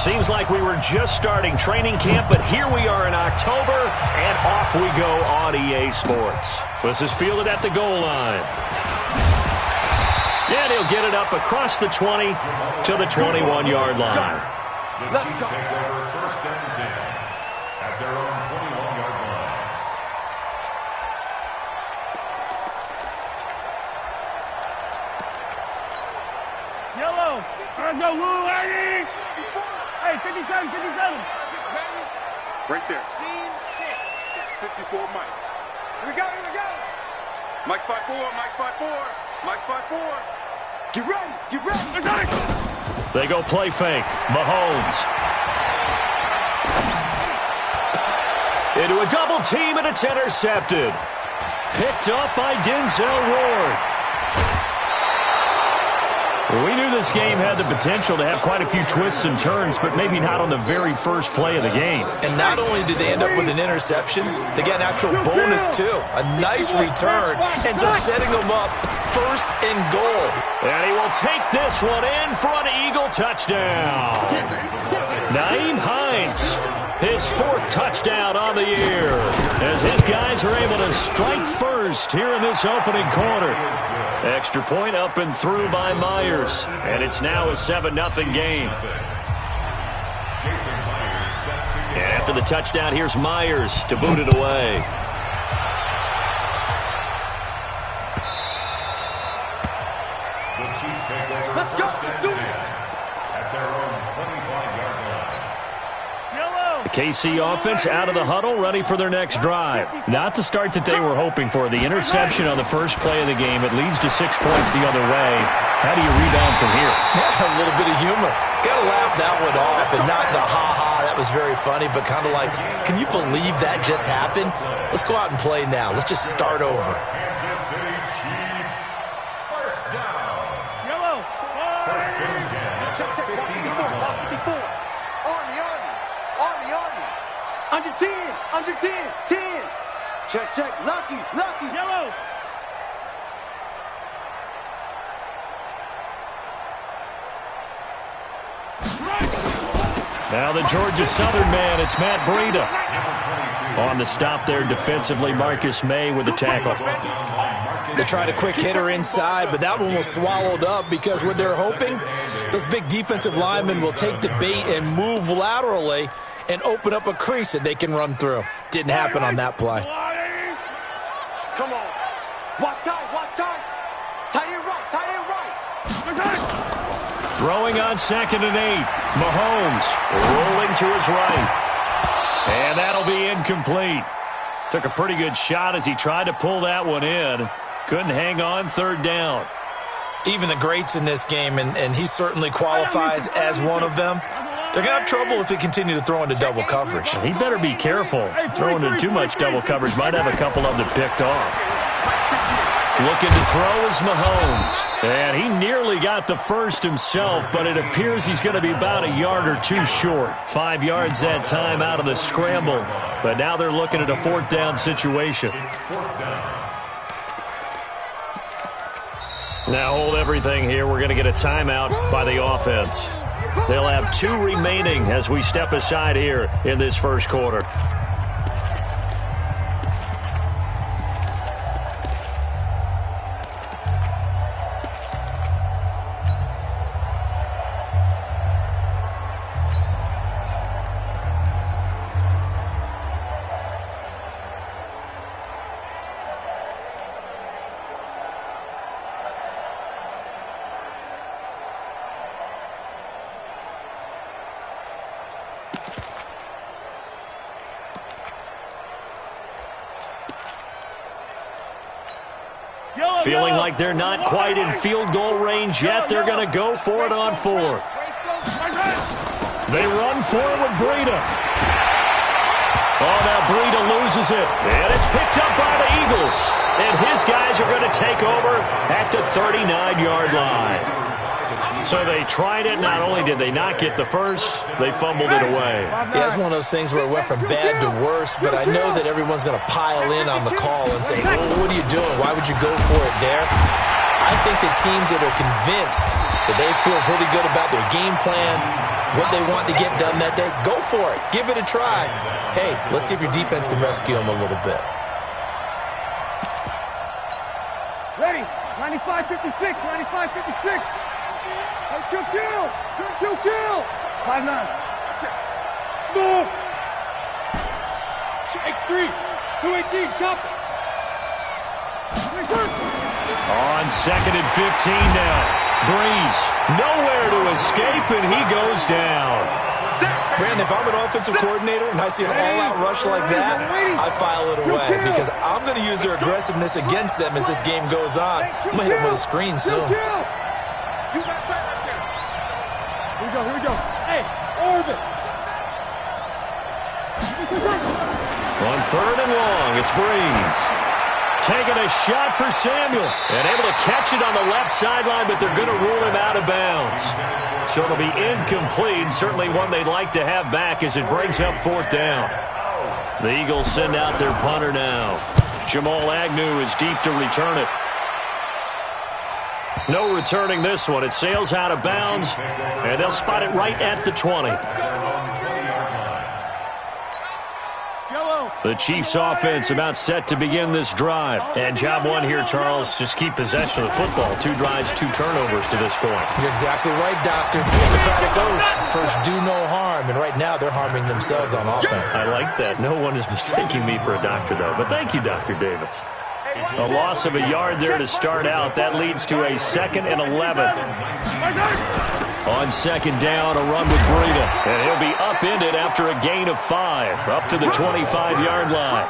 Seems like we were just starting training camp, but here we are in October, and off we go on EA Sports. This is fielded at the goal line. And he'll get it up across the 20 to the 21-yard line. Let's go. Take over first and 10 at their own 21-yard line. Yellow. Let's go, Lou, lady. Hey, 57, 57. Right there. Scene 6. 54, Mike. Here we go, here we go. Mike's 5-4, Mike's 5-4. Mike's 5-4. Get ready, get ready. They go play fake. Mahomes. Into a double team, and it's intercepted. Picked up by Denzel Ward. We knew this game had the potential to have quite a few twists and turns, but maybe not on the very first play of the game. And not only did they end up with an interception, they got an actual bonus, too. A nice return. Ends up setting them up first and goal. And he will take this one in for an Eagle touchdown. Nyheim Hines, his 4th touchdown on the year, as his guys are able to strike first here in this opening quarter. Extra point up and through by Myers, and it's now a 7-0 game. And after the touchdown, here's Myers to boot it away. Let's go, let's do it. At their own 25-yard line. The KC offense out of the huddle, ready for their next drive. Not the start that they were hoping for. The interception on the first play of the game. It leads to 6 points the other way. How do you rebound from here? A little bit of humor. Got to laugh that one off, and not the ha-ha. That was very funny, but kind of like, can you believe that just happened? Let's go out and play now. Let's just start over. Kansas City Chiefs. First down. Yellow. First and 10. Check, check, 54. Army. Under 10, 10. Check, lucky. Yellow. Now the Georgia Southern man, it's Matt Breida. On the stop there defensively, Marcus May with the tackle. They tried a quick hitter inside, but that one was swallowed up because what they're hoping, those big defensive linemen will take the bait and move laterally and open up a crease that they can run through. Didn't happen on that play. Come on. Watch time. Tight end right. Throwing on 2nd and 8. Mahomes rolling to his right. And that'll be incomplete. Took a pretty good shot as he tried to pull that one in. Couldn't hang on 3rd down. Even the greats in this game, and he certainly qualifies as one of them, they're going to have trouble if they continue to throw into double coverage. He better be careful. Throwing into too much double coverage might have a couple of them picked off. Looking to throw is Mahomes. And he nearly got the first himself, but it appears he's going to be about a yard or two short. 5 yards that time out of the scramble. But now they're looking at a 4th down situation. Now hold everything here. We're going to get a timeout by the offense. They'll have 2 remaining as we step aside here in this first quarter. Feeling like they're not quite in field goal range yet. They're going to go for it on 4th. They run for it with Breida. Oh, now Breida loses it. And it's picked up by the Eagles. And his guys are going to take over at the 39-yard line. So they tried it. Not only did they not get the first, they fumbled it away. Yeah, it's one of those things where it went from bad to worse, but I know that everyone's going to pile in on the call and say, well, what are you doing? Why would you go for it there? I think the teams that are convinced that they feel pretty good about their game plan, what they want to get done that day, go for it. Give it a try. Hey, let's see if your defense can rescue them a little bit. Ready. 95-56. 95-56. Kill. 5-9. Smoke. X3. 218. Chop. On 2nd and 15 now. Breeze nowhere to escape, and he goes down. Brandon, if I'm an offensive coordinator and I see an all-out rush like that, I file it away because I'm going to use their aggressiveness against them as this game goes on. I'm going to hit them with a screen soon. Here we go. Hey, orbit. On 3rd and long, it's Breeze. Taking a shot for Samuel. And able to catch it on the left sideline, but they're going to rule him out of bounds. So it'll be incomplete. Certainly one they'd like to have back as it brings up 4th down. The Eagles send out their punter now. Jamal Agnew is deep to return it. No returning this one. It sails out of bounds, and they'll spot it right at the 20. The Chiefs offense about set to begin this drive. And job one here, Charles, just keep possession of the football. 2 drives, 2 turnovers to this point. You're exactly right, Doctor. Hippocratic oath. First, do no harm. And right now, they're harming themselves on offense. I like that. No one is mistaking me for a doctor, though. But thank you, Dr. Davis. A loss of a yard there to start out. That leads to a 2nd and 11. On 2nd down, a run with Breida. And he'll be upended after a gain of 5, up to the 25-yard line.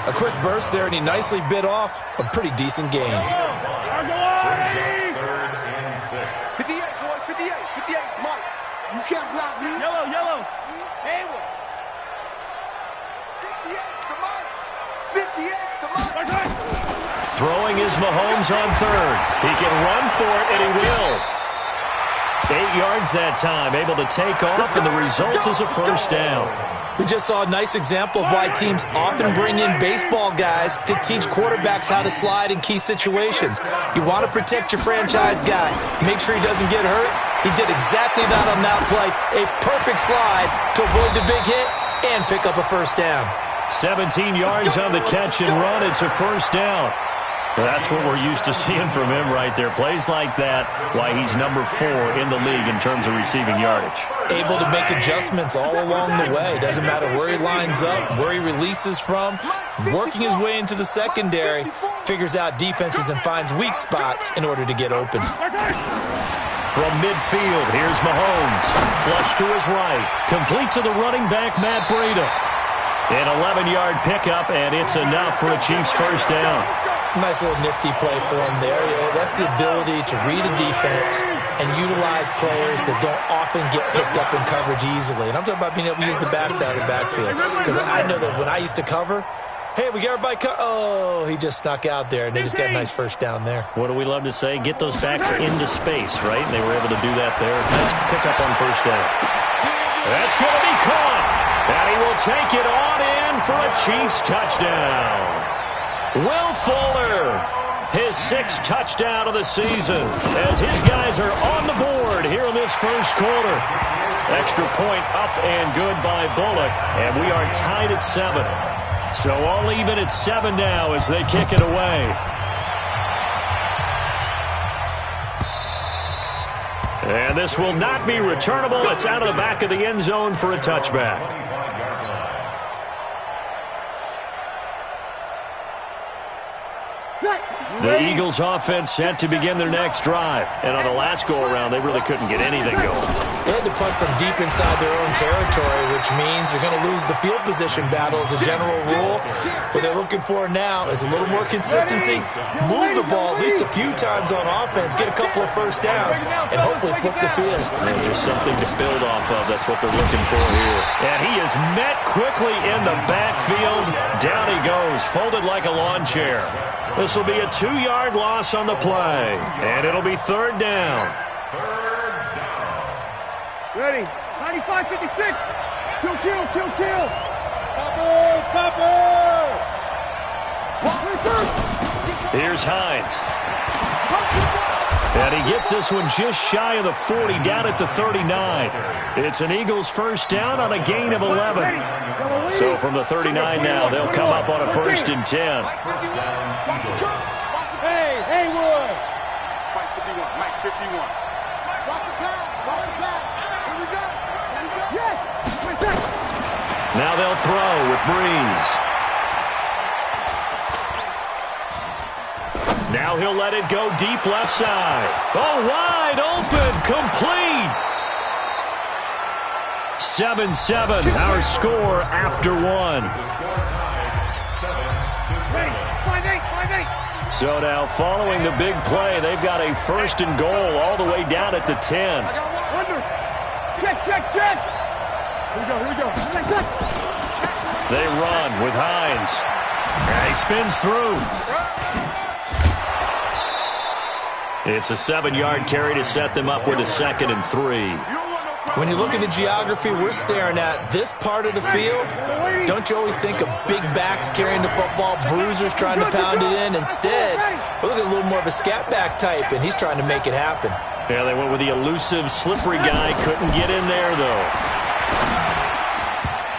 A quick burst there, and he nicely bit off a pretty decent gain. 58, boys, 58, Mike. You can't block me. Yellow. Hayward. 58, come on. Throwing is Mahomes on 3rd. He can run for it, and he will. 8 yards that time, able to take off, and the result is a 1st down. We just saw a nice example of why teams often bring in baseball guys to teach quarterbacks how to slide in key situations. You want to protect your franchise guy. Make sure he doesn't get hurt. He did exactly that on that play. A perfect slide to avoid the big hit and pick up a 1st down. 17 yards on the catch and run. It's a 1st down. That's what we're used to seeing from him right there. Plays like that, why he's number 4 in the league in terms of receiving yardage. Able to make adjustments all along the way. Doesn't matter where he lines up, where he releases from. Working his way into the secondary, figures out defenses and finds weak spots in order to get open. From midfield, here's Mahomes. Flush to his right. Complete to the running back, Matt Breida. An 11-yard pickup, and it's enough for a Chiefs 1st down. Nice little nifty play for him there. That's the ability to read a defense and utilize players that don't often get picked up in coverage easily. And I'm talking about being able to use the backside of the backfield. Because I know that when I used to cover, hey, we got everybody oh, he just snuck out there, and they just got a nice 1st down there. What do we love to say? Get those backs into space, right? And they were able to do that there. Nice pickup on 1st down. That's going to be caught. And he will take it on in for a Chiefs touchdown. Will Fuller, his 6th touchdown of the season, as his guys are on the board here in this 1st quarter. Extra point up and good by Bullock, and we are tied at 7. So all even at 7 now as they kick it away. And this will not be returnable. It's out of the back of the end zone for a touchback. The Eagles offense set to begin their next drive. And on the last go-around, they really couldn't get anything going. They had to punt from deep inside their own territory, which means they're going to lose the field position battle as a general rule. What they're looking for now is a little more consistency, move the ball at least a few times on offense, get a couple of 1st downs, and hopefully flip the field. And there's something to build off of. That's what they're looking for here. And he is met quickly in the backfield. Down he goes, folded like a lawn chair. This will be a 2-yard loss on the play, and it'll be 3rd down. Ready. 95-56. Kill. Topper. Here's Hines. And he gets this one just shy of the 40, down at the 39. It's an Eagles first down on a gain of 11. So from the 39 now, they'll come up on a 1st and 10. Hey, Haywood! Mike 51, Mike 51. Watch the pass, watch the pass. Here we go, here we go. Yes! Now they'll throw with Breeze. Now he'll let it go deep left side. Oh, wide open, complete. 7-7, our score after one. So now following the big play, they've got a 1st and goal all the way down at the 10. Check, check, check! Here we go, here we go. They run with Hines. And he spins through. It's a 7-yard carry to set them up with a 2nd and 3. When you look at the geography we're staring at, this part of the field, don't you always think of big backs carrying the football, bruisers trying to pound it in? Instead, look at a little more of a scat back type, and he's trying to make it happen. Yeah, they went with the elusive, slippery guy. Couldn't get in there, though.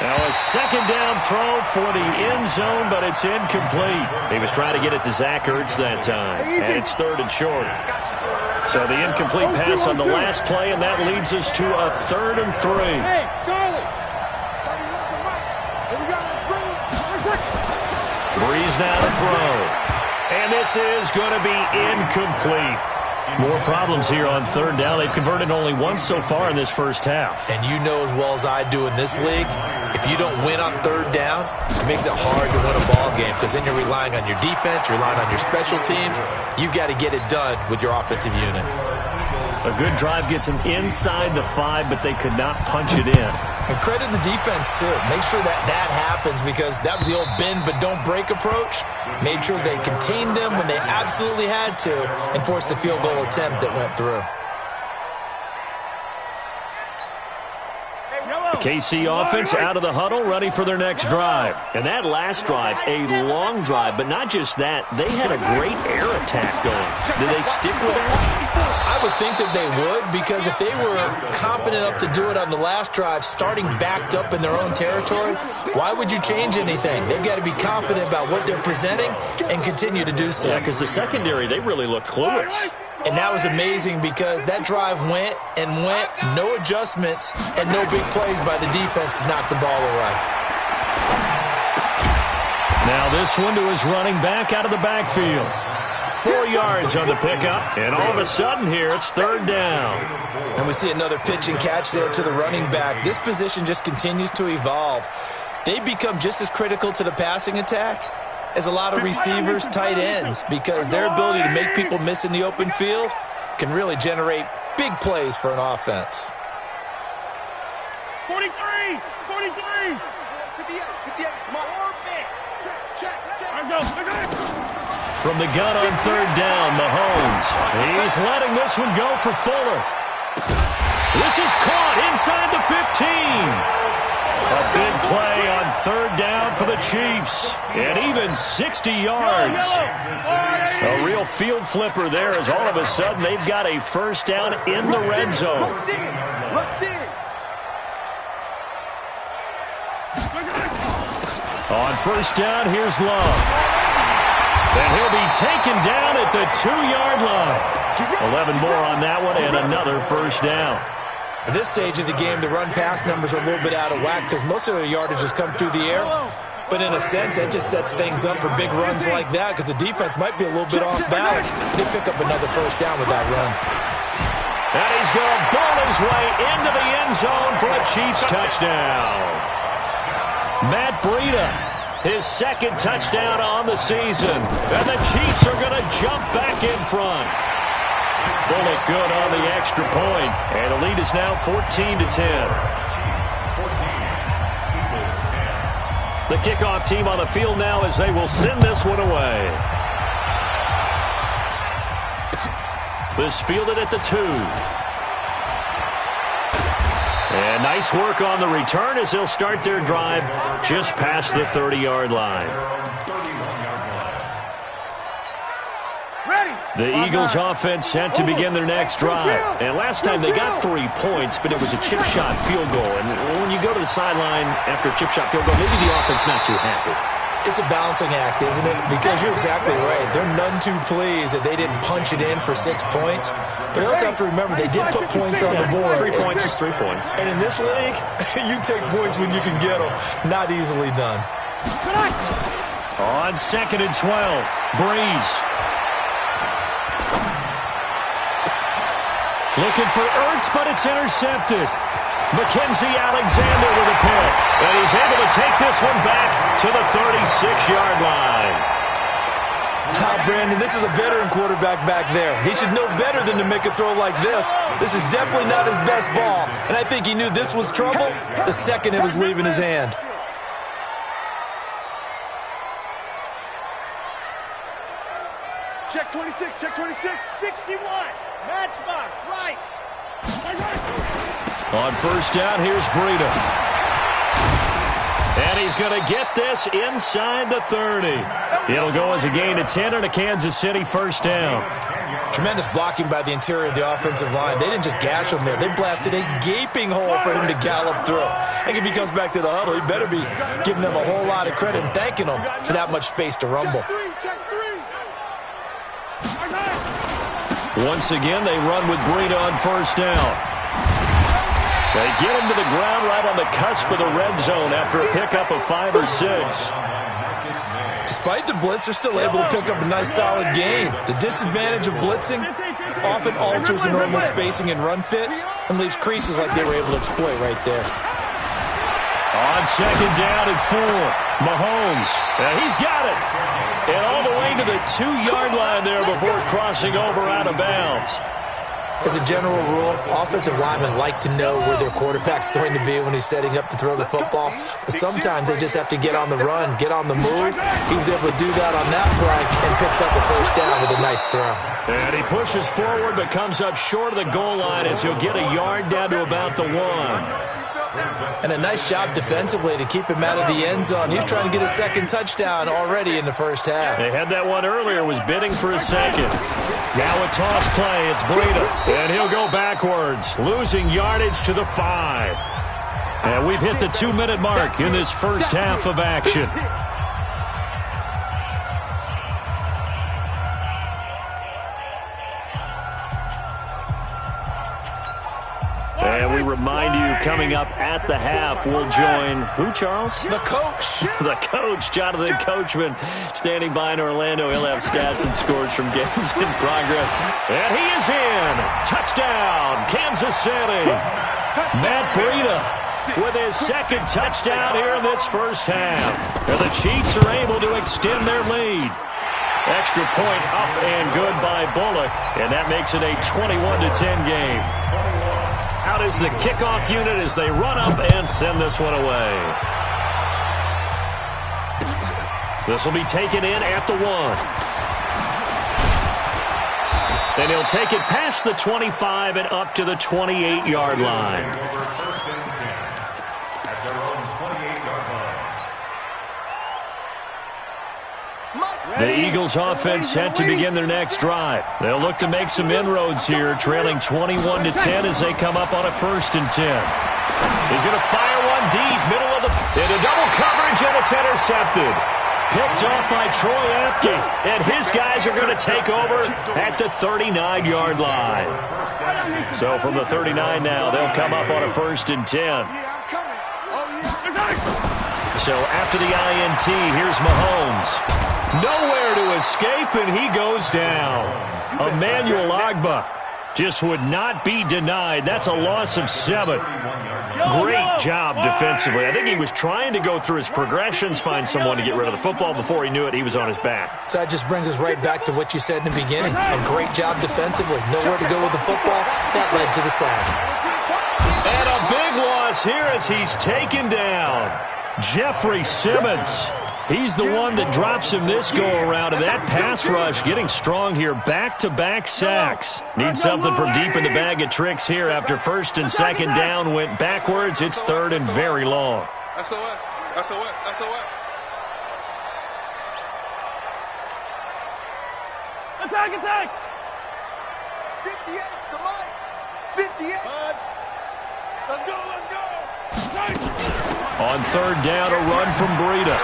Now a 2nd down throw for the end zone, but it's incomplete. He was trying to get it to Zach Ertz that time, and it's 3rd and short. So the incomplete pass on the last play, and that leads us to a 3rd and 3. Hey, Charlie! Breeze now to throw. And this is going to be incomplete. More problems here on 3rd down. They've converted only once so far in this first half. And you know as well as I do in this league, if you don't win on 3rd down, it makes it hard to win a ball game because then you're relying on your defense, you're relying on your special teams. You've got to get it done with your offensive unit. A good drive gets them inside the 5, but they could not punch it in. And credit the defense, too. Make sure that happens because that was the old bend but don't break approach. Made sure they contained them when they absolutely had to and forced the field goal attempt that went through. The KC offense out of the huddle, ready for their next drive. And that last drive, a long drive, but not just that. They had a great air attack going. Did they stick with that? I would think that they would because if they were competent enough to do it on the last drive, starting backed up in their own territory, why would you change anything? They've got to be confident about what they're presenting and continue to do so. Yeah, because the secondary, they really looked clueless. And that was amazing because that drive went and went, no adjustments, and no big plays by the defense to knock the ball away. Now this one to his running back out of the backfield. 4 yards on the pickup, and all of a sudden here it's 3rd down. And we see another pitch and catch there to the running back. This position just continues to evolve. They become just as critical to the passing attack as a lot of receivers, tight ends, because their ability to make people miss in the open field can really generate big plays for an offense. 43! 43! 58, come on. Check. From the gun on 3rd down, Mahomes. He's letting this one go for Fuller. This is caught inside the 15. A big play on 3rd down for the Chiefs. And even 60 yards. A real field flipper there as all of a sudden they've got a 1st down in the red zone. On 1st down, here's Love. And he'll be taken down at the 2-yard line. 11 more on that one and another 1st down. At this stage of the game, the run-pass numbers are a little bit out of whack because most of their yardage has come through the air. But in a sense, that just sets things up for big runs like that because the defense might be a little bit off balance. They pick up another 1st down with that run. And he's going to ball his way into the end zone for a Chiefs touchdown. Matt Breida, his 2nd touchdown on the season. And the Chiefs are going to jump back in front. Will look good on the extra point. And the lead is now 14-10. The kickoff team on the field now as they will send this one away. This fielded at the 2. And nice work on the return as they'll start their drive just past the 30-yard line. Ready! The Eagles offense set to begin their next drive. And last time they got 3 points, but it was a chip shot field goal. And when you go to the sideline after a chip shot field goal, maybe the offense not too happy. It's a balancing act, isn't it? Because you're exactly right. They're none too pleased that they didn't punch it in for 6 points. But you also have to remember they did put points on the board. 3 points is 3 points. And in this league, you take points when you can get them. Not easily done. On 2nd and 12, Breeze. Looking for Ertz, but it's intercepted. Mackenzie Alexander with a pick. And he's able to take this one back to the 36-yard line. Brandon, this is a veteran quarterback back there. He should know better than to make a throw like this. This is definitely not his best ball. And I think he knew this was trouble the second it was leaving his hand. Check 26, check 26. 61. Matchbox, right. On first down, here's Breida. And he's going to get this inside the 30. It'll go as a gain of 10 and a Kansas City first down. Tremendous blocking by the interior of the offensive line. They didn't just gash him there. They blasted a gaping hole for him to gallop through. I think if he comes back to the huddle, he better be giving them a whole lot of credit and thanking them for that much space to rumble. Check three. Once again, they run with Breida on first down. They get him to the ground right on the cusp of the red zone after a pickup of 5 or 6. Despite the blitz, they're still able to pick up a nice solid gain. The disadvantage of blitzing often alters the normal spacing and run fits and leaves creases like they were able to exploit right there. On second down and 4, Mahomes. And he's got it. And all the way to the 2-yard line there before crossing over out of bounds. As a general rule, offensive linemen like to know where their quarterback's going to be when he's setting up to throw the football. But sometimes they just have to get on the run, get on the move. He was able to do that on that play and picks up a first down with a nice throw. And he pushes forward but comes up short of the goal line as he'll get a yard down to about the 1. And a nice job defensively to keep him out of the end zone. He was trying to get a second touchdown already in the first half. They had that one earlier, was bidding for a second. Now a toss play, it's Breida. And he'll go backwards, losing yardage to the 5. And we've hit the 2-minute mark in this first half of action. And we remind you, coming up at the half, we'll join who, Charles? The coach. The coach, Jonathan Coachman, standing by in Orlando. He'll have stats and scores from games in progress. And he is in. Touchdown, Kansas City. Matt Breida with his second touchdown here in this first half. And the Chiefs are able to extend their lead. Extra point up and good by Bullock. And that makes it a 21-10 game. Out is the kickoff unit as they run up and send this one away. This will be taken in at the 1. Then he'll take it past the 25 and up to the 28-yard line. The Eagles offense set to begin their next drive. They'll look to make some inroads here, trailing 21-10 as they come up on a 1st and 10. He's going to fire one deep, middle of the into double coverage, and it's intercepted. Picked off by Troy Apke, and his guys are going to take over at the 39-yard line. So from the 39 now, they'll come up on a 1st and 10. So after the INT, here's Mahomes. Nowhere to escape, and he goes down. Emmanuel Ogbah just would not be denied. That's a loss of 7. Great job defensively. I think he was trying to go through his progressions, find someone to get rid of the football. Before he knew it, he was on his back. So that just brings us right back to what you said in the beginning. A great job defensively. Nowhere to go with the football. That led to the sack. And a big loss here as he's taken down. Jeffrey Simmons. He's the one that drops him this go-around, and that pass rush getting strong here. Back-to-back sacks. Need something from deep in the bag of tricks here after 1st and 2nd down went backwards. It's 3rd and very long. SOS, SOS, SOS. Attack, attack! 58's the mic. 58. Let's go, let's go. On third down, a run from Breida.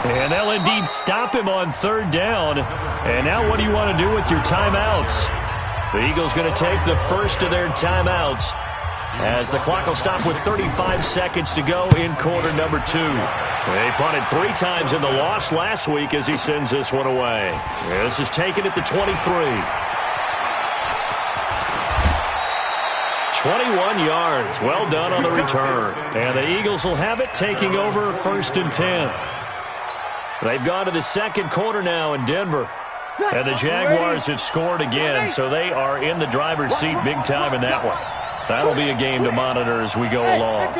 And they'll indeed stop him on third down. And now what do you want to do with your timeouts? The Eagles going to take the first of their timeouts as the clock will stop with 35 seconds to go in quarter number 2. They punted 3 times in the loss last week as he sends this one away. This is taken at the 23. 21 yards. Well done on the return. And the Eagles will have it, taking over first and 10. They've gone to the second quarter now in Denver. And the Jaguars have scored again, so they are in the driver's seat big time in that one. That'll be a game to monitor as we go along.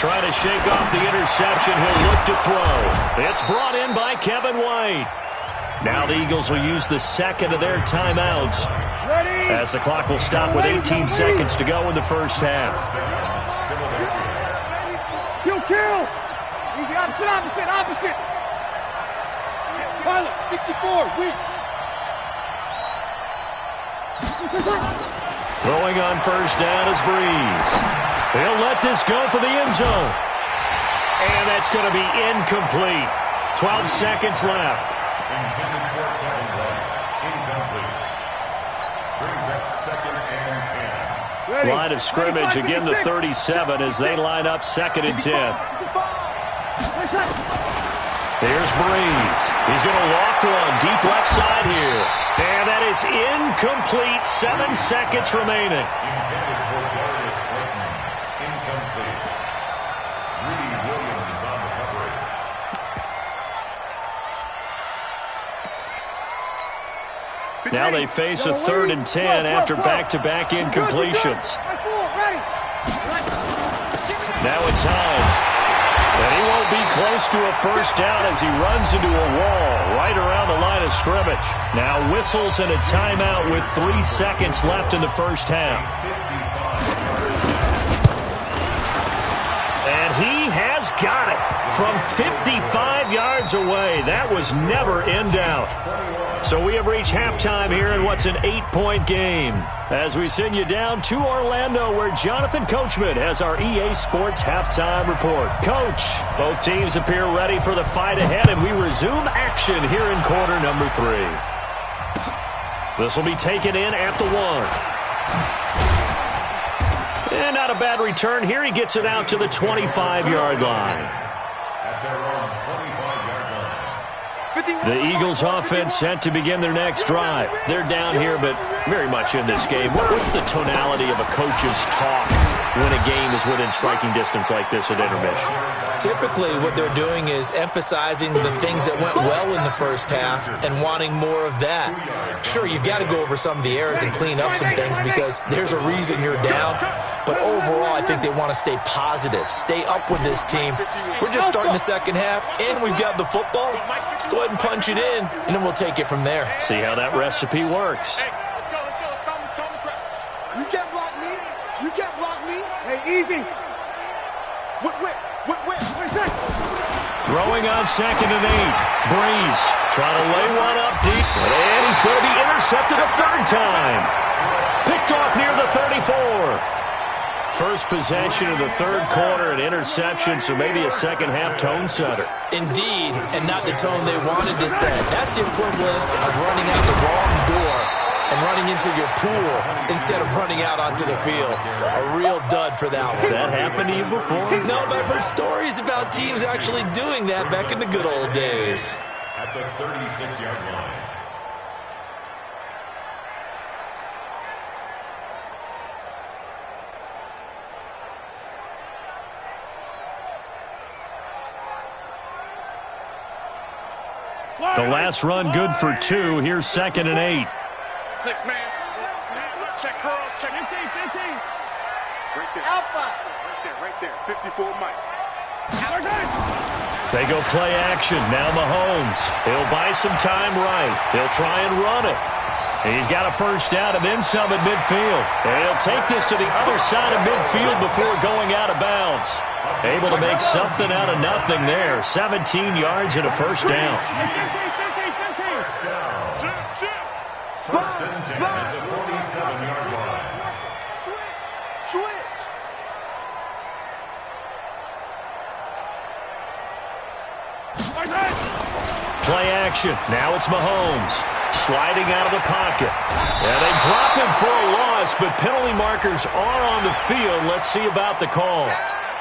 Trying to shake off the interception. He'll look to throw. It's brought in by Kevin White. Now the Eagles will use the second of their timeouts as the clock will stop with 18 seconds to go in the first half. Kill! Easy, opposite! Pilot, 64, weak. Throwing on first down is Breeze. He'll let this go for the end zone. And that's going to be incomplete. 12 seconds left. Intended for Kevin White. Incomplete. Brings up second and 10. Line of scrimmage, again the 37 as they line up second and 10. Here's Breeze. He's going to loft one deep left side here. And that is incomplete. 7 seconds remaining. Intended for Darius Slayton. Incomplete. Rudy Williams on the coverage. Now they face a 3rd and 10 after back-to-back incompletions. Now it's Hines. And he won't be close to a first down as he runs into a wall right around the line of scrimmage. Now whistles and a timeout with 3 seconds left in the first half. And he has got it from 55 yards away. That was never in doubt. So we have reached halftime here in what's an 8-point game as we send you down to Orlando where Jonathan Coachman has our EA Sports halftime report. Coach, both teams appear ready for the fight ahead, and we resume action here in quarter number 3. This will be taken in at the 1. And not a bad return here. He gets it out to the 25-yard line. At their own 25-yard line. The Eagles offense set to begin their next drive. They're down here, but very much in this game. What's the tonality of a coach's talk when a game is within striking distance like this at intermission? Typically, what they're doing is emphasizing the things that went well in the first half and wanting more of that. Sure, you've got to go over some of the errors and clean up some things because there's a reason you're down. But overall, I think they want to stay positive, stay up with this team. We're just starting the second half, and we've got the football. Let's go ahead and punch it in, and then we'll take it from there. See how that recipe works. You can't block me. You can't block me. Hey, easy. Wait. Throwing on second and 8. Breeze trying to lay one up deep. And he's going to be intercepted a 3rd time. Picked off near the 34. First possession of the 3rd quarter, an interception, so maybe a second half tone setter. Indeed, and not the tone they wanted to set. That's the equivalent of running out the wrong door and running into your pool instead of running out onto the field. A real dud for that one. Has that happened to you before? No, but I've heard stories about teams actually doing that back in the good old days. At the 36-yard line. The last run good for 2. Here's 2nd and 8. 6 man. Check curls. Check 15. Right there. Alpha. Right there. 54 Mike. They go play action. Now Mahomes. He'll buy some time right. He'll try and run it. He's got a first down and then some at midfield. And he'll take this to the other side of midfield before going out of bounds. Able to make something out of nothing there. 17 yards and a first down. First and 10 at the 47-yard line. Switch. Play action. Now it's Mahomes. Sliding out of the pocket. And they drop him for a loss, but penalty markers are on the field. Let's see about the call.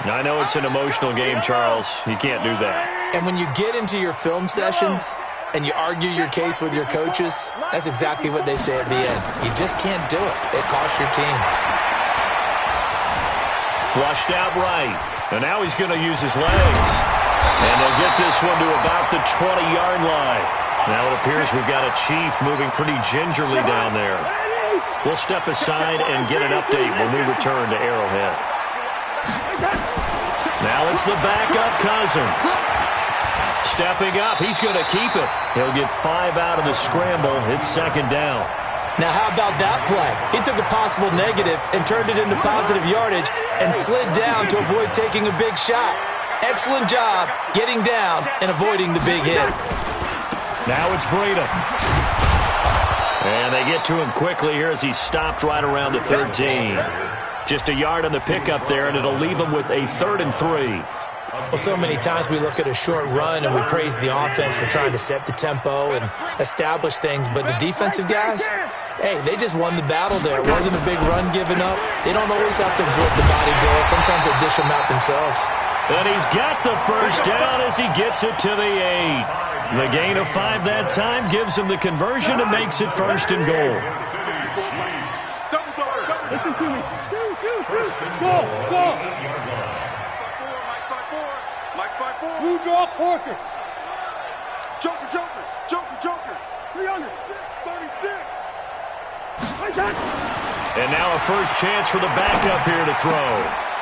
Now, I know it's an emotional game, Charles. You can't do that. And when you get into your film sessions and you argue your case with your coaches, that's exactly what they say at the end. You just can't do it. It costs your team. Flushed out right. And now he's going to use his legs. And they'll get this one to about the 20-yard line. Now it appears we've got a Chief moving pretty gingerly down there. We'll step aside and get an update when we return to Arrowhead. Now it's the backup Cousins. Stepping up, he's going to keep it. He'll get 5 out of the scramble. It's second down. Now, how about that play? He took a possible negative and turned it into positive yardage and slid down to avoid taking a big shot. Excellent job getting down and avoiding the big hit. Now it's Breida. And they get to him quickly here as he stopped right around the 13. Just a yard on the pickup there, and it'll leave him with a 3rd and 3. Well, so many times we look at a short run and we praise the offense for trying to set the tempo and establish things, but the defensive guys, hey, they just won the battle there. It wasn't a big run given up. They don't always have to absorb the body blow. Sometimes they dish them out themselves. And he's got the first down as he gets it to the 8. The gain of 5 that time gives him the conversion and makes it 1st and goal. Listen to me. Go. Blue draw quarter. Joker. 300. 36. And now a first chance for the backup here to throw.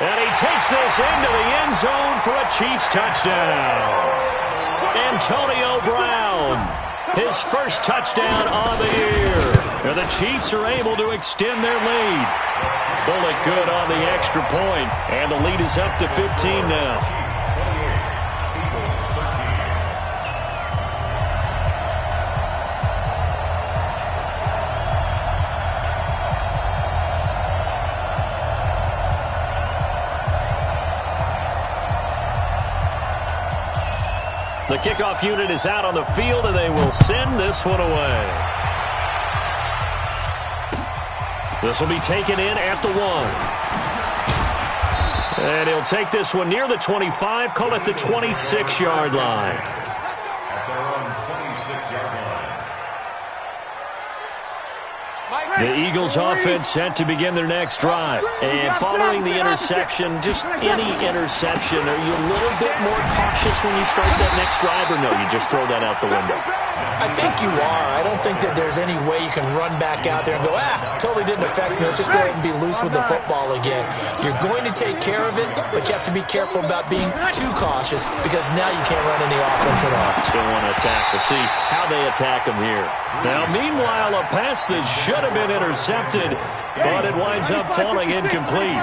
And he takes this into the end zone for a Chiefs touchdown. Antonio Brown, his first touchdown on the year. And the Chiefs are able to extend their lead. Bullet good on the extra point, and the lead is up to 15 now. The kickoff unit is out on the field, and they will send this one away. This will be taken in at the 1. And he'll take this one near the 25, call it the 26-yard line. At their own 26-yard line. The Eagles offense set to begin their next drive. And following the interception, just any interception, are you a little bit more cautious when you start that next drive, or no, you just throw that out the window? I think you are. I don't think that there's any way you can run back out there and go, totally didn't affect me. Let's just go ahead and be loose with the football again. You're going to take care of it, but you have to be careful about being too cautious because now you can't run any offense at all. Still want to attack. We'll see how they attack him here. Now, meanwhile, a pass that should have been intercepted, but it winds up falling incomplete.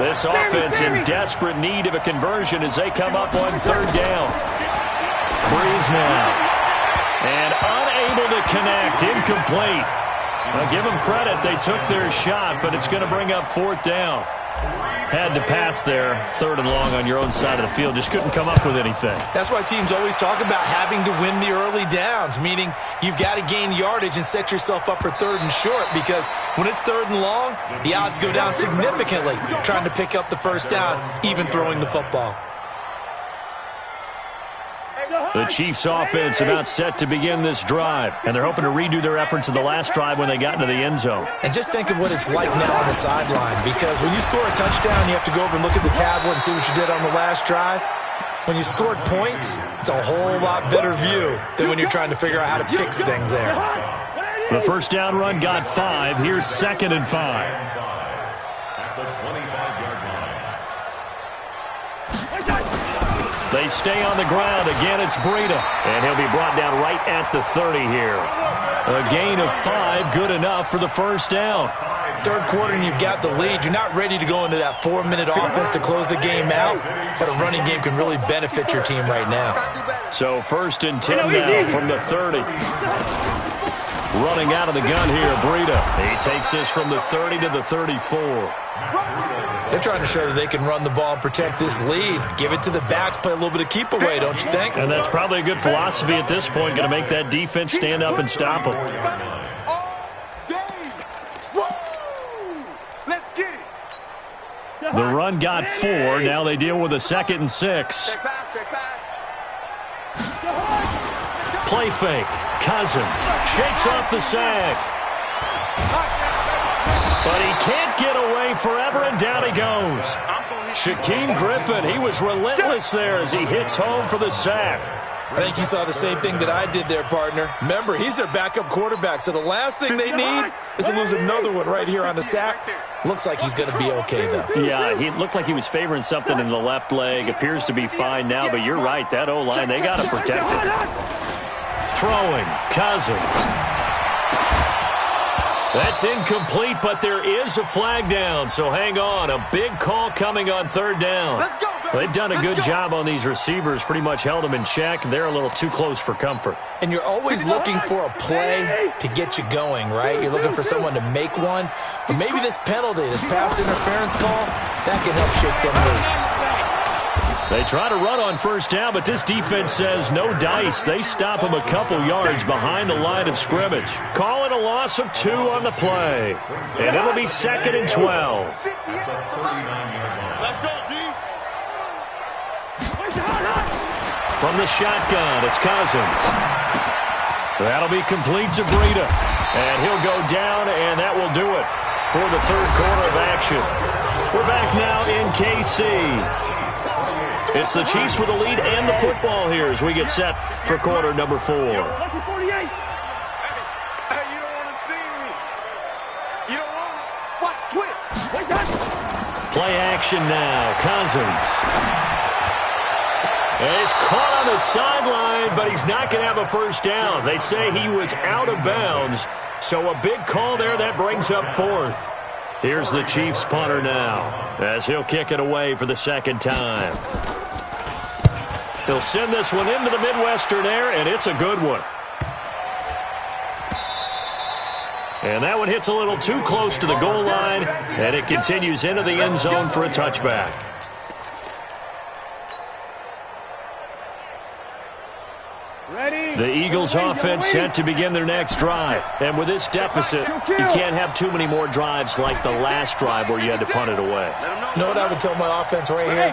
This offense in desperate need of a conversion as they come up on 3rd down. Breeze now. And unable to connect, incomplete. Now give them credit, they took their shot, but it's going to bring up 4th down. Had to pass there, 3rd and long on your own side of the field. Just couldn't come up with anything. That's why teams always talk about having to win the early downs, meaning you've got to gain yardage and set yourself up for 3rd and short, because when it's 3rd and long, the odds go down significantly trying to pick up the first down, even throwing the football. The Chiefs offense about set to begin this drive, and they're hoping to redo their efforts in the last drive when they got into the end zone. And just think of what it's like now on the sideline, because when you score a touchdown, you have to go over and look at the tablet and see what you did on the last drive. When you scored points, it's a whole lot better view than when you're trying to figure out how to fix things there. The first down run got 5. Here's 2nd and 5. At the 25-yard line. They stay on the ground. Again, it's Breida. And he'll be brought down right at the 30 here. A gain of 5, good enough for the first down. Third quarter and you've got the lead. You're not ready to go into that 4-minute offense to close the game out, but a running game can really benefit your team right now. So 1st and 10 now from the 30. Running out of the gun here, Breida. He takes this from the 30 to the 34. They're trying to show that they can run the ball and protect this lead. Give it to the backs, play a little bit of keep away, don't you think? And that's probably a good philosophy at this point, going to make that defense stand up and stop them. The run got 4. Now they deal with a 2nd and 6. Play fake. Cousins shakes off the sack. But he can't get away forever, and down he goes. Shaquem Griffin, he was relentless there as he hits home for the sack. I think you saw the same thing that I did there, partner. Remember, he's their backup quarterback, so the last thing they need is to lose another one right here on the sack. Looks like he's going to be okay, though. Yeah, he looked like he was favoring something in the left leg. Appears to be fine now, but you're right. That O-line, they got to protect it. Throwing, Cousins. That's incomplete, but there is a flag down, so hang on. A big call coming on 3rd down. They've done a good job on these receivers, pretty much held them in check. They're a little too close for comfort. And you're always looking for a play to get you going, right? You're looking for someone to make one. But maybe this penalty, this pass interference call, that can help shake them loose. They try to run on 1st down, but this defense says no dice. They stop them a couple yards behind the line of scrimmage. Call it a loss of 2 on the play. And it'll be 2nd and 12. Let's go, D. From the shotgun, it's Cousins. That'll be complete to Breida. And he'll go down, and that will do it for the 3rd quarter of action. We're back now in KC. It's the Chiefs with the lead and the football here as we get set for quarter number 4. Hey, you don't want to see me. You don't want to watch twist. Play action now. Cousins. And he's caught on the sideline, but he's not going to have a first down. They say he was out of bounds, so a big call there. That brings up 4th. Here's the Chiefs punter now as he'll kick it away for the 2nd time. He'll send this one into the Midwestern air, and it's a good one. And that one hits a little too close to the goal line, and it continues into the end zone for a touchback. The Eagles offense set to begin their next drive. And with this deficit, you can't have too many more drives like the last drive where you had to punt it away. You know what I would tell my offense right here?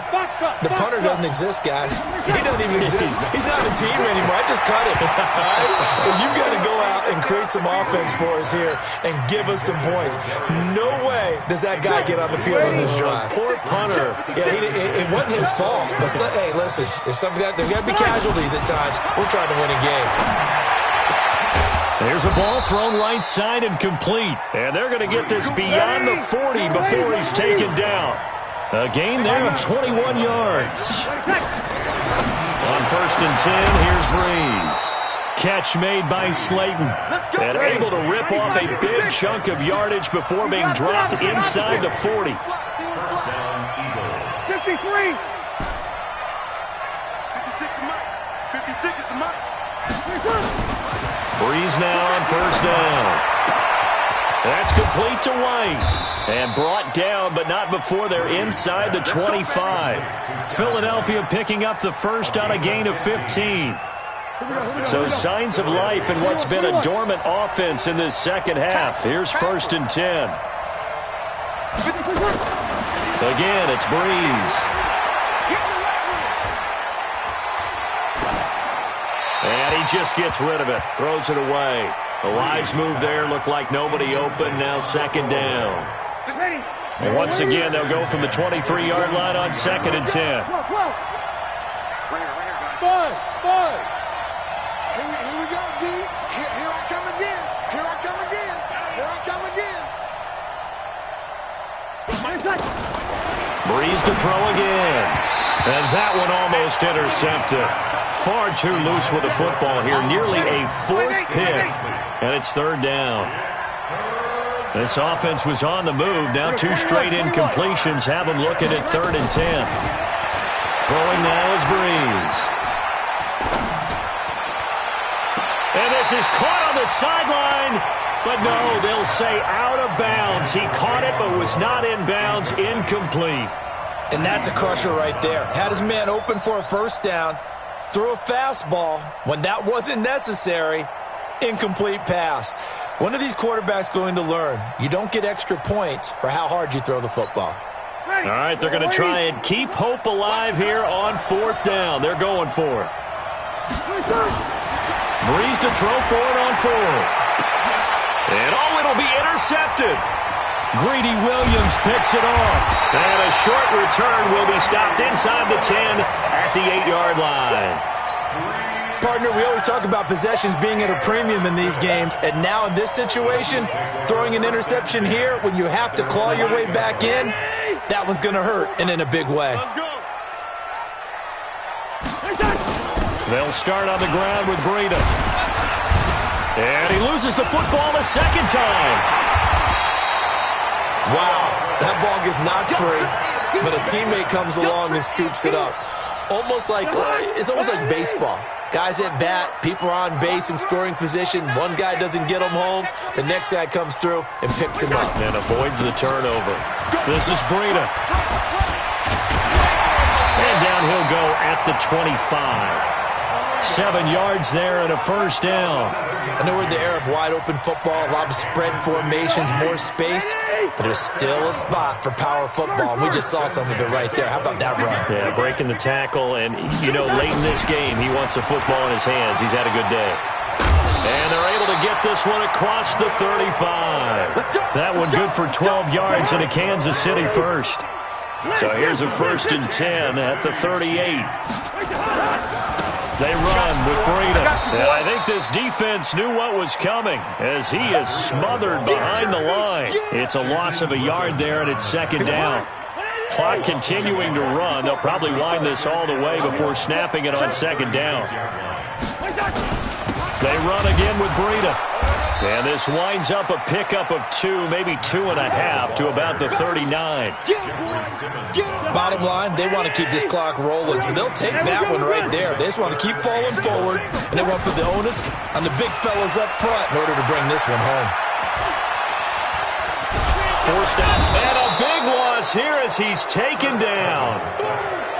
The punter doesn't exist, guys. He doesn't even exist. He's not a team anymore. I just cut him. Right? So you've got to go out and create some offense for us here and give us some points. No way does that guy get on the field on this drive. Poor punter. Yeah, it wasn't his fault. But hey, listen, there's got to be casualties at times. We're trying to win a game. There's a ball thrown right side and complete. And they're going to get this beyond the 40 before he's taken down. A gain there of 21 yards. On 1st and 10, here's Breeze. Catch made by Slayton. And able to rip off a big chunk of yardage before being dropped inside the 40. 53. 56 is the mark. Breeze now on 1st down. That's complete to White. And brought down, but not before they're inside the 25. Philadelphia picking up the first on a gain of 15. So signs of life in what's been a dormant offense in this second half. Here's 1st and 10. Again, it's Breeze. And he just gets rid of it. Throws it away. A wise move there. Looked like nobody open. Now 2nd down. And once again, they'll go from the 23-yard line on 2nd and 10. Five. Here we go, D. Here I come again. Here I come again. Here I come again. Breeze to throw again. And that one almost intercepted. Far too loose with the football here. Nearly a fourth pick. And it's third down. This offense was on the move. Now 2 straight incompletions have them looking at 3rd and 10. Throwing now is Breeze. And this is caught on the sideline. But no, they'll say out of bounds. He caught it but was not in bounds. Incomplete. And that's a crusher right there. Had his man open for a first down. Threw a fastball when that wasn't necessary. Incomplete pass. When are these quarterbacks going to learn? You don't get extra points for how hard you throw the football. All right, they're going to try and keep hope alive here on 4th down. They're going for it. Breeze to throw for it on 4th. And it'll be intercepted. Greedy Williams picks it off. And a short return will be stopped inside the 10 at the 8-yard line. Partner, we always talk about possessions being at a premium in these games, and now in this situation, throwing an interception here when you have to claw your way back in, that one's going to hurt, and in a big way. They'll start on the ground with Breida. And he loses the football a second time. Wow, that ball gets knocked free, but a teammate comes along and scoops it up. It's almost like baseball. Guys at bat, people are on base in scoring position. One guy doesn't get him home. The next guy comes through and picks him up. And avoids the turnover. This is Breida. And down he'll go at the 25. 7 yards there and a first down. I know we're in the era of wide-open football, a lot of spread formations, more space, but there's still a spot for power football, and we just saw some of it right there. How about that run? Yeah, breaking the tackle, and, late in this game, he wants the football in his hands. He's had a good day. And they're able to get this one across the 35. That one good for 12 yards and a Kansas City first. So here's a 1st and 10 at the 38. They run with Breida. And I think this defense knew what was coming as he is smothered behind the line. It's a loss of a yard there, and it's 2nd down. Clock continuing to run. They'll probably wind this all the way before snapping it on 2nd down. They run again with Breida. And this winds up a pickup of 2, maybe 2.5 to about the 39. Bottom line, they want to keep this clock rolling, so they'll take that one right there. They just want to keep falling forward, and they want to put the onus on the big fellas up front in order to bring this one home. Forced out, and a big loss here as he's taken down.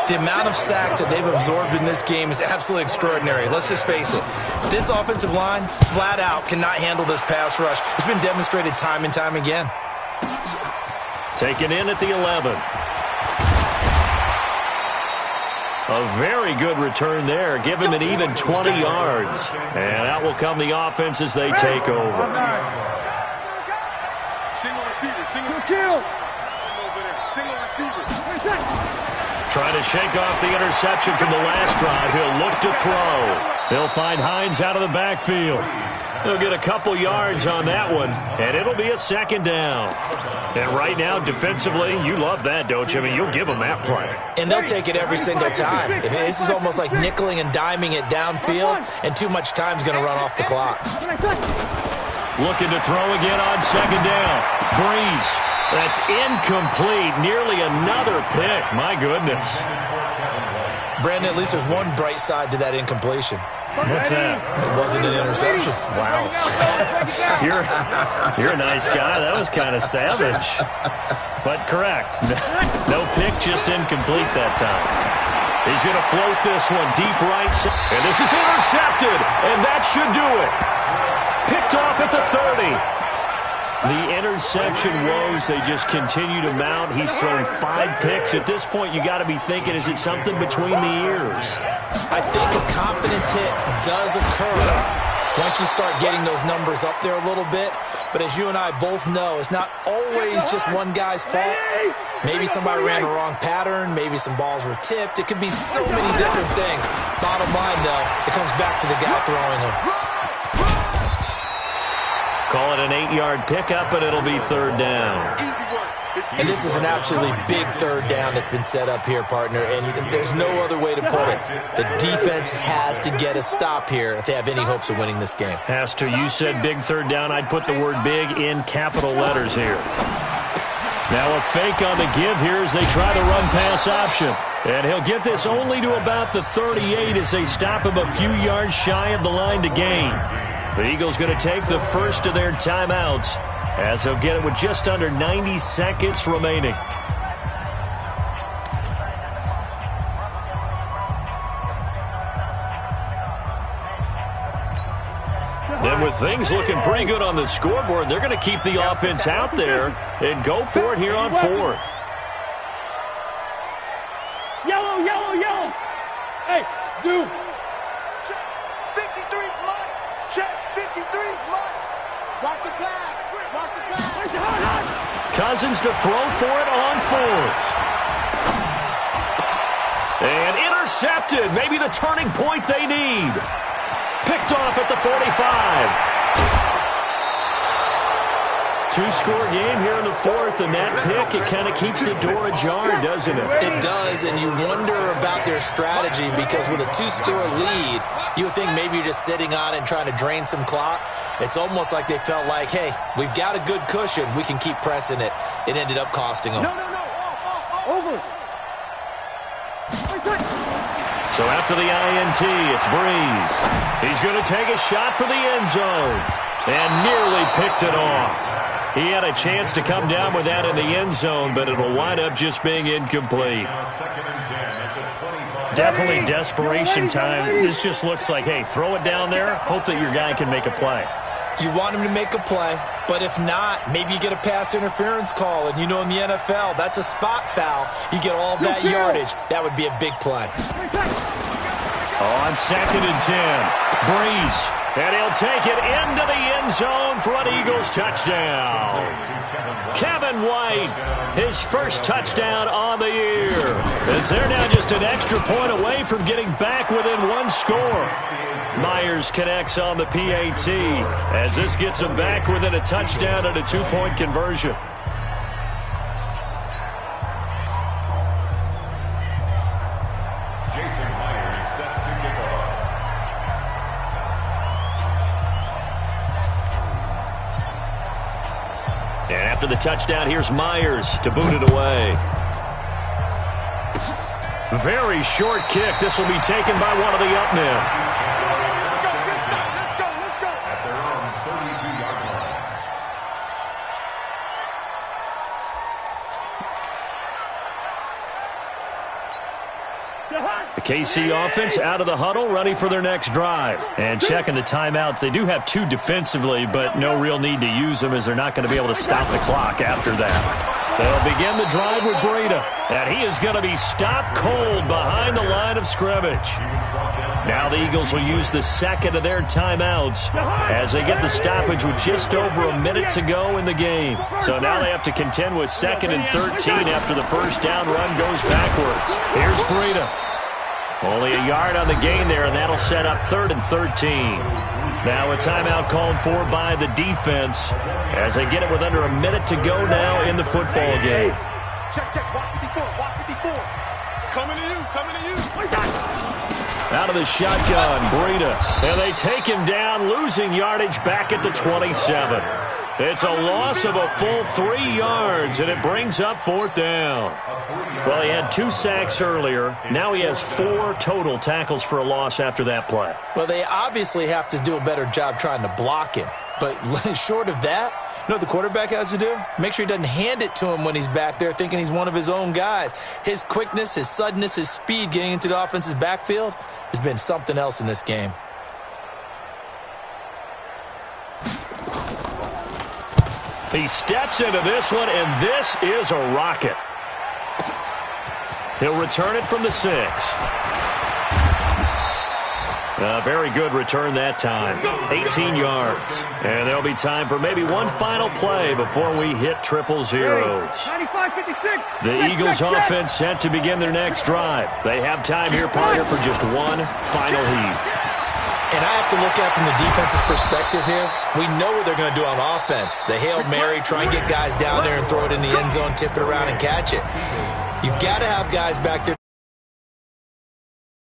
The amount of sacks that they've absorbed in this game is absolutely extraordinary. Let's just face it. This offensive line, flat out, cannot handle this pass rush. It's been demonstrated time and time again. Taken in at the 11. A very good return there. Give him an even 20 yards. And out will come the offense as they take over. Single receiver, single kill. Single receiver. Trying to shake off the interception from the last drive. He'll look to throw. He'll find Hines out of the backfield. He'll get a couple yards on that one, and it'll be a 2nd down. And right now, defensively, you love that, don't you? I mean, you'll give them that play. And they'll take it every single time. This is almost like nickeling and diming it downfield, and too much time's going to run off the clock. Looking to throw again on 2nd down. Breeze. That's incomplete. Nearly another pick. My goodness. Brandon, at least there's one bright side to that incompletion. What's that? It wasn't an interception. Wow. You're a nice guy. That was kind of savage. But correct. No pick, just incomplete that time. He's going to float this one deep right side. And this is intercepted. And that should do it. Picked off at the 30. The interception woes, they just continue to mount. He's thrown 5 picks. At this point, you got to be thinking, is it something between the ears? I think a confidence hit does occur once you start getting those numbers up there a little bit. But as you and I both know, it's not always just one guy's fault. Maybe somebody ran a wrong pattern. Maybe some balls were tipped. It could be so many different things. Bottom line, though, it comes back to the guy throwing them. Call it an 8-yard pickup, and it'll be 3rd down. And this is an absolutely big third down that's been set up here, partner, and there's no other way to put it. The defense has to get a stop here if they have any hopes of winning this game. Has to. You said big third down. I'd put the word big in capital letters here. Now a fake on the give here as they try the run-pass option. And he'll get this only to about the 38 as they stop him a few yards shy of the line to gain. The Eagles going to take the first of their timeouts as they'll get it with just under 90 seconds remaining. And with things looking pretty good on the scoreboard, they're going to keep the offense out there and go for it here on fourth. Yellow, yellow, yellow. Hey, zoom. Check. 53's mine. Check. 53's mine. Watch the pass. Watch the pass. Cousins to throw for it on fourth. And intercepted. Maybe the turning point they need. Picked off at the 45. Two-score game here in the fourth, and that pick, it kind of keeps the door ajar, doesn't it? It does, and you wonder about their strategy because with a two-score lead, you would think maybe you're just sitting on it and trying to drain some clock. It's almost like they felt like, hey, we've got a good cushion. We can keep pressing it. It ended up costing them. No. Over. So after the INT, it's Breeze. He's going to take a shot for the end zone and nearly picked it off. He had a chance to come down with that in the end zone, but it'll wind up just being incomplete. Definitely desperation time. This just looks like, hey, throw it down there, hope that your guy can make a play. You want him to make a play, but if not, maybe you get a pass interference call, and you know in the NFL, that's a spot foul. You get all that yardage. That would be a big play. On 2nd and 10, Breeze. And he'll take it into the end zone for an Eagles touchdown. Kevin White, his first touchdown on the year. As they're now just an extra point away from getting back within one score. Myers connects on the PAT as this gets him back within a touchdown and a two-point conversion. And after the touchdown, here's Myers to boot it away. Very short kick. This will be taken by one of the up men. Let's go. At their own 32-yard line. The KC offense out of the huddle, ready for their next drive. And checking the timeouts. They do have two defensively, but no real need to use them as they're not going to be able to stop the clock after that. They'll begin the drive with Breida. And he is going to be stopped cold behind the line of scrimmage. Now the Eagles will use the second of their timeouts as they get the stoppage with just over a minute to go in the game. So now they have to contend with 2nd and 13 after the first down run goes backwards. Here's Breida. Only a yard on the gain there, and that'll set up 3rd and 13. Now a timeout called for by the defense as they get it with under a minute to go now in the football game. Check. Watch 54. Coming to you. Out of the shotgun, Breida. And they take him down, losing yardage back at the 27. It's a loss of a full 3 yards, and it brings up 4th down. Well, he had 2 sacks earlier. Now he has 4 total tackles for a loss after that play. Well, they obviously have to do a better job trying to block him. But short of that, you know what the quarterback has to do? Make sure he doesn't hand it to him when he's back there thinking he's one of his own guys. His quickness, his suddenness, his speed getting into the offense's backfield has been something else in this game. He steps into this one, and this is a rocket. He'll return it from the 6. A very good return that time. 18 yards. And there'll be time for maybe one final play before we hit triple zeros. 95-56. The Eagles offense set to begin their next drive. They have time here, partner, for just one final heave. And I have to look at it from the defense's perspective here. We know what they're going to do on offense. The Hail Mary, try and get guys down there and throw it in the end zone, tip it around and catch it. You've got to have guys back there